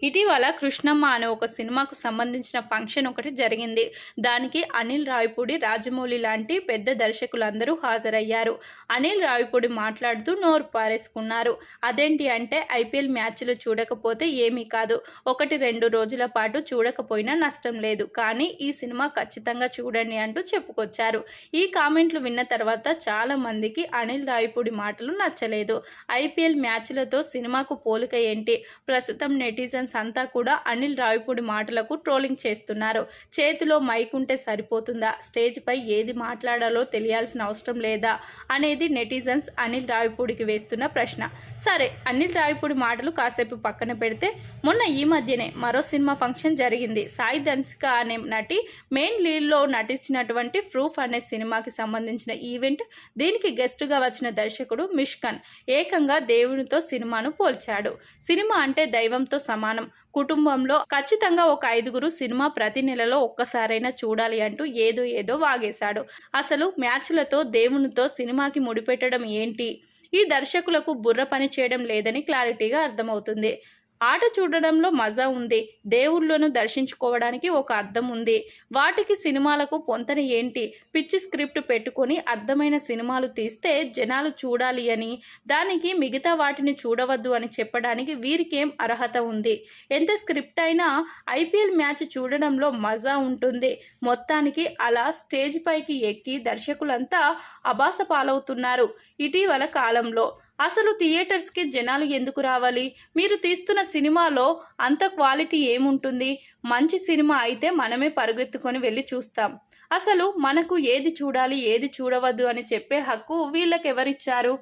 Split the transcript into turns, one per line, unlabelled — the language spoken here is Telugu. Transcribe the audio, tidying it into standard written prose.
ఇటీవల కృష్ణమ్మ అనే ఒక సినిమాకు సంబంధించిన ఫంక్షన్ ఒకటి జరిగింది. దానికి అనిల్ రావిపూడి, రాజమౌళి లాంటి పెద్ద దర్శకులందరూ హాజరయ్యారు. అనిల్ రావిపూడి మాట్లాడుతూ నోరు పారేసుకున్నారు. అదేంటి అంటే ఐపీఎల్ మ్యాచ్లు చూడకపోతే ఏమీ కాదు, 1-2 రోజుల పాటు చూడకపోయినా నష్టం లేదు, కానీ ఈ సినిమా ఖచ్చితంగా చూడండి అంటూ చెప్పుకొచ్చారు. ఈ కామెంట్లు విన్న తర్వాత చాలా మందికి అనిల్ రావిపూడి మాటలు నచ్చలేదు. ఐపీఎల్ మ్యాచ్లతో సినిమాకు పోలిక ఏంటి? ప్రస్తుతం నెటిజన్స్ అంతా కూడా అనిల్ రావిపూడి మాటలకు ట్రోలింగ్ చేస్తున్నారు. చేతిలో మైక్ ఉంటే సరిపోతుందా, స్టేజ్ పై ఏది మాట్లాడాలో తెలియాల్సిన అవసరం లేదా అనేది నెటిజన్స్ అనిల్ రావిపూడికి వేస్తున్న ప్రశ్న. సరే, అనిల్ రావిపూడి మాటలు కాసేపు పక్కన పెడితే, మొన్న ఈ మధ్యనే మరో సినిమా ఫంక్షన్ జరిగింది. సాయి ధన్సిక అనే నటి మెయిన్ లీడ్లో నటించినటువంటి ప్రూఫ్ అనే సినిమాకి సంబంధించిన ఈవెంట్. దీనికి గెస్టుగా వచ్చిన దర్శకుడు మిష్కన్ ఏకంగా దేవునితో సినిమాను పోల్చాడు. సినిమా అంటే దైవంతో సమానం, కుటుంబంలో ఖచ్చితంగా ఒక 5గురు సినిమా ప్రతి నెలలో ఒక్కసారైనా చూడాలి అంటూ ఏదో వాగేశాడు. అసలు మ్యాచ్లతో దేవునితో సినిమాకి ముడిపెట్టడం ఏంటి? ఈ దర్శకులకు బుర్ర పని చేయడం లేదని క్లారిటీగా అర్థమవుతుంది. ఆట చూడడంలో మజా ఉంది, దేవుళ్ళను దర్శించుకోవడానికి ఒక అర్థం ఉంది. వాటికి సినిమాలకు పొంతన ఏంటి? పిచ్చి స్క్రిప్ట్ పెట్టుకొని అర్థమైన సినిమాలు తీస్తే జనాలు చూడాలి అని, దానికి మిగతా వాటిని చూడవద్దు అని చెప్పడానికి వీరికేం అర్హత ఉంది? ఎంత స్క్రిప్ట్ అయినా ఐపీఎల్ మ్యాచ్ చూడడంలో మజా ఉంటుంది. మొత్తానికి అలా స్టేజ్ పైకి ఎక్కి దర్శకులంతా అబాస పాలవుతున్నారు ఇటీవల కాలంలో. అసలు థియేటర్స్కి జనాలు ఎందుకు రావాలి? మీరు తీస్తున్న సినిమాలో అంత క్వాలిటీ ఏముంటుంది? మంచి సినిమా అయితే మనమే పరుగెత్తుకొని వెళ్ళి చూస్తాం. అసలు మనకు ఏది చూడాలి, ఏది చూడవద్దు అని చెప్పే హక్కు వీళ్ళకెవరిచ్చారు?